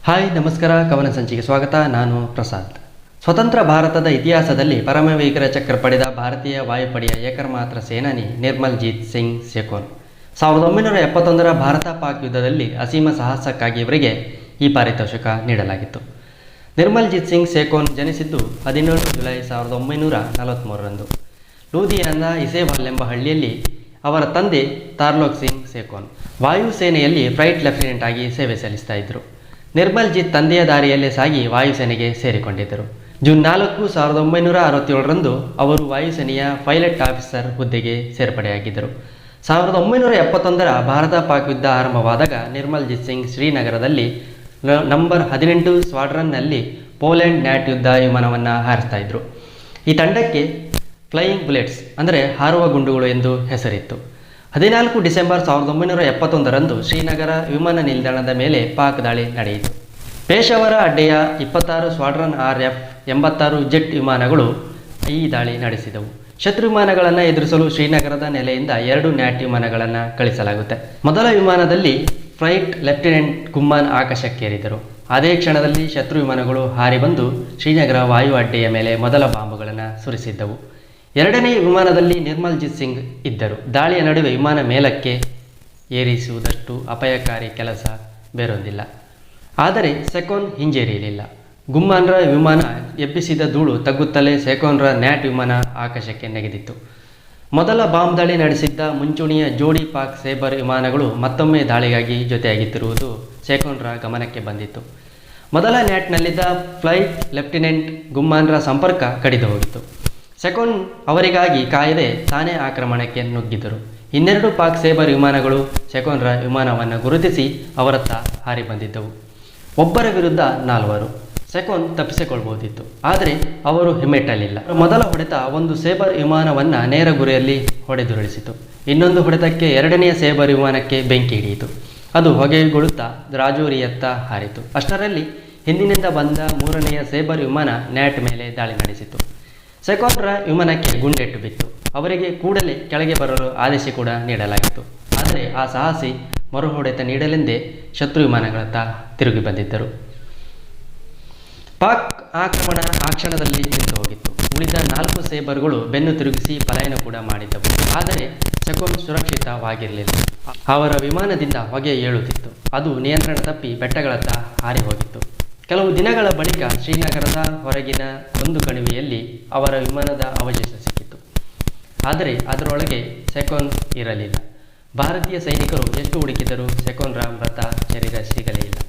Hi ನಮಸ್ಕಾರ, ಕವನ ಸಂಚಿಕೆ ಸ್ವಾಗತ. ನಾನು ಪ್ರಸಾದ್. ಸ್ವತಂತ್ರ ಭಾರತದ ಇತಿಹಾಸದಲ್ಲಿ ಪರಮವೀರ ಚಕ್ರ ಪಡೆದ ಭಾರತೀಯ ವಾಯುಪಡೆಯ ಏಕಮಾತ್ರ ಸೇನಾನಿ ನಿರ್ಮಲ್ಜೀತ್ ಸಿಂಗ್ ಸೆಕೋನ್. 1971ರ ಭಾರತ ಪಾಕ್ ಯುದ್ಧದಲ್ಲಿ ಅಸೀಮ ಸಾಹಸಕ್ಕಾಗಿ ಇವರಿಗೆ ಈ ಪಾರಿತೋಷಿಕ ನೀಡಲಾಗಿತ್ತು. ನಿರ್ಮಲ್ಜೀತ್ ಸಿಂಗ್ ಸೆಕೋನ್ ಜನಿಸಿದ್ದು 17 ಜುಲೈ 1943ರಂದು ಲೂಧಿಯಾನದ ಇಸೇವಾಲ್ ಎಂಬ ಹಳ್ಳಿಯಲ್ಲಿ. ಅವರ ತಂದೆ ತಾರ್ಲೋಕ್ ಸಿಂಗ್ ಸೆಕೋನ್ ವಾಯುಸೇನೆಯಲ್ಲಿ ಫ್ಲೈಟ್ ಲೆಫ್ಟಿನೆಂಟ್ ಆಗಿ ಸೇವೆ ಸಲ್ಲಿಸ್ತಾ ಇದ್ದರು. ನಿರ್ಮಲ್ಜೀತ್ ತಂದೆಯ ದಾರಿಯಲ್ಲೇ ಸಾಗಿ ವಾಯುಸೇನೆಗೆ ಸೇರಿಕೊಂಡಿದ್ದರು. ಜೂನ್ 4, 1967ರಂದು ಅವರು ವಾಯುಸೇನೆಯ ಪೈಲಟ್ ಆಫೀಸರ್ ಹುದ್ದೆಗೆ ಸೇರ್ಪಡೆಯಾಗಿದ್ದರು. 1971ರ ಭಾರತ ಪಾಕ್ ಯುದ್ಧ ಆರಂಭವಾದಾಗ ನಿರ್ಮಲ್ಜೀತ್ ಸಿಂಗ್ ಶ್ರೀನಗರದಲ್ಲಿ ನಂಬರ್ 18 ಸ್ಕ್ವಾಡ್ರನ್ನಲ್ಲಿ ಪೋಲೆಂಡ್ ನ್ಯಾಟ್ ಯುದ್ಧ ವಿಮಾನವನ್ನು ಹಾರಿಸ್ತಾ ಇದ್ದರು. ಈ ತಂಡಕ್ಕೆ ಫ್ಲೈಯಿಂಗ್ ಬುಲೆಟ್ಸ್ ಅಂದರೆ ಹಾರುವ ಗುಂಡುಗಳು ಎಂದು ಹೆಸರಿತ್ತು. 14 ಡಿಸೆಂಬರ್ 1971ರಂದು ಶ್ರೀನಗರ ವಿಮಾನ ನಿಲ್ದಾಣದ ಮೇಲೆ ಪಾಕ್ ದಾಳಿ ನಡೆಯಿತು. ಪೇಶಾವರ ಅಡ್ಡೆಯ 26 ಸ್ಕ್ವಾಡ್ರನ್ RF 86 ಜೆಟ್ ವಿಮಾನಗಳು ಈ ದಾಳಿ ನಡೆಸಿದವು. ಶತ್ರು ವಿಮಾನಗಳನ್ನು ಎದುರಿಸಲು ಶ್ರೀನಗರದ ನೆಲೆಯಿಂದ 2 ನ್ಯಾಟ್ ವಿಮಾನಗಳನ್ನು ಕಳಿಸಲಾಗುತ್ತೆ. ಮೊದಲ ವಿಮಾನದಲ್ಲಿ ಫ್ಲೈಟ್ ಲೆಫ್ಟಿನೆಂಟ್ ಗುಮ್ಮಾನ್ ಆಕಾಶಕ್ಕೇರಿದರು. ಅದೇ ಕ್ಷಣದಲ್ಲಿ ಶತ್ರು ವಿಮಾನಗಳು ಹಾರಿ ಬಂದು ಶ್ರೀನಗರ ವಾಯು ಅಡ್ಡೆಯ ಮೇಲೆ ಮೊದಲ ಬಾಂಬುಗಳನ್ನು ಸುರಿಸಿದ್ದವು. ಎರಡನೇ ವಿಮಾನದಲ್ಲಿ ನಿರ್ಮಲ್ಜೀತ್ ಸಿಂಗ್ ಇದ್ದರು. ದಾಳಿಯ ನಡುವೆ ವಿಮಾನ ಮೇಲಕ್ಕೆ ಏರಿಸುವುದಷ್ಟು ಅಪಾಯಕಾರಿ ಕೆಲಸ ಬೇರೊಂದಿಲ್ಲ. ಆದರೆ ಸೆಕೋನ್ ಹಿಂಜರಿಯಲಿಲ್ಲ. ಗುಮ್ಮಾನ್ರ ವಿಮಾನ ಎಬ್ಬಿಸಿದ ಧೂಳು ತಗ್ಗುತ್ತಲೇ ಸೆಕೋನ್ರ ನ್ಯಾಟ್ ವಿಮಾನ ಆಕಾಶಕ್ಕೆ ನೆಗೆದಿತ್ತು. ಮೊದಲ ಬಾಂಬ್ ದಾಳಿ ನಡೆಸಿದ್ದ ಮುಂಚೂಣಿಯ ಜೋಡಿ ಪಾಕ್ ಸೇಬರ್ ವಿಮಾನಗಳು ಮತ್ತೊಮ್ಮೆ ದಾಳಿಗಾಗಿ ಜೊತೆಯಾಗುತ್ತಿರುವುದು ಸೆಕೋನ್ರ ಗಮನಕ್ಕೆ ಬಂದಿತ್ತು. ಮೊದಲ ನ್ಯಾಟ್ನಲ್ಲಿದ್ದ ಫ್ಲೈಟ್ ಲೆಫ್ಟಿನೆಂಟ್ ಗುಮ್ಮಾನ್ರ ಸಂಪರ್ಕ ಕಡಿದು ಹೋಗಿತ್ತು. ಸೆಕೋನ್ ಅವರಿಗಾಗಿ ಕಾಯದೆ ತಾನೇ ಆಕ್ರಮಣಕ್ಕೆ ನುಗ್ಗಿದರು. ಇನ್ನೆರಡು ಪಾಕ್ ಸೇಬರ್ ವಿಮಾನಗಳು ಸೆಕೋನ್ರ ವಿಮಾನವನ್ನು ಗುರುತಿಸಿ ಅವರತ್ತ ಹಾರಿ ಬಂದಿದ್ದವು. ಒಬ್ಬರ ವಿರುದ್ಧ 4. ಸೆಕೋನ್ ತಪ್ಪಿಸಿಕೊಳ್ಬಹುದಿತ್ತು, ಆದರೆ ಅವರು ಹಿಮ್ಮೆಟ್ಟಲಿಲ್ಲ. ಮೊದಲ ಹೊಡೆತ ಒಂದು ಸೇಬರ್ ವಿಮಾನವನ್ನು ನೇರ ಗುರಿಯಲ್ಲಿ ಹೊಡೆದುರುಳಿಸಿತು. ಇನ್ನೊಂದು ಹೊಡೆತಕ್ಕೆ ಎರಡನೆಯ ಸೇಬರ್ ವಿಮಾನಕ್ಕೆ ಬೆಂಕಿ ಹಿಡಿಯಿತು. ಅದು ಹೊಗೆಗೊಳ್ಳುತ್ತಾ ರಾಜೌರಿಯತ್ತ ಹಾರಿತು. ಅಷ್ಟರಲ್ಲಿ ಹಿಂದಿನಿಂದ ಬಂದ 3ನೆಯ ಸೇಬರ್ ವಿಮಾನ ನ್ಯಾಟ್ ಮೇಲೆ ದಾಳಿ ನಡೆಸಿತು. ಸೆಕೋನ್ರ ವಿಮಾನಕ್ಕೆ ಗುಂಡೆಟ್ಟು ಬಿತ್ತು. ಅವರಿಗೆ ಕೂಡಲೇ ಕೆಳಗೆ ಬರಲು ಆದೇಶ ಕೂಡ ನೀಡಲಾಗಿತ್ತು. ಆದರೆ ಆ ಸಾಹಸಿ ಮರುಹೊಡೆತ ನೀಡಲೆಂದೇ ಶತ್ರು ವಿಮಾನಗಳತ್ತ ತಿರುಗಿ ಬಂದಿದ್ದರು. ಪಾಕ್ ಆಕ್ರಮಣ ಆ ಕ್ಷಣದಲ್ಲಿ ನಿಂತು ಹೋಗಿತ್ತು. ಉಳಿದ 4 ಸೇಬರ್ಗಳು ಬೆನ್ನು ತಿರುಗಿಸಿ ಪಲಾಯನ ಕೂಡ ಮಾಡಿದ್ದವು. ಆದರೆ ಸೆಕೋನ್ ಸುರಕ್ಷಿತವಾಗಿರಲಿಲ್ಲ. ಅವರ ವಿಮಾನದಿಂದ ಹೊಗೆ ಏಳುತ್ತಿತ್ತು. ಅದು ನಿಯಂತ್ರಣ ತಪ್ಪಿ ಬೆಟ್ಟಗಳತ್ತ ಹಾರಿ ಹೋಗಿತ್ತು. ಕೆಲವು ದಿನಗಳ ಬಳಿಕ ಶ್ರೀನಗರದ ಹೊರಗಿನ ಒಂದು ಕಣಿವೆಯಲ್ಲಿ ಅವರ ವಿಮಾನದ ಅವಶೇಷ ಸಿಕ್ಕಿತು. ಆದರೆ ಅದರೊಳಗೆ ಸೆಕೋನ್ ಇರಲಿಲ್ಲ. ಭಾರತೀಯ ಸೈನಿಕರು ಎಷ್ಟು ಹುಡುಕಿದರೂ ಸೆಕೋನ್ರ ಮೃತ ಶರೀರ ಸಿಗಲೇ ಇಲ್ಲ.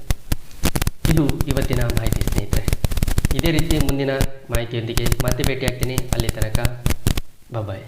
ಇದು ಇವತ್ತಿನ ಮಾಹಿತಿ ಸ್ನೇಹಿತರೆ. ಇದೇ ರೀತಿ ಮುಂದಿನ ಮಾಹಿತಿಯೊಂದಿಗೆ ಮತ್ತೆ ಭೇಟಿಯಾಗ್ತೀನಿ. ಅಲ್ಲಿ ತನಕ ಬಾಯ್.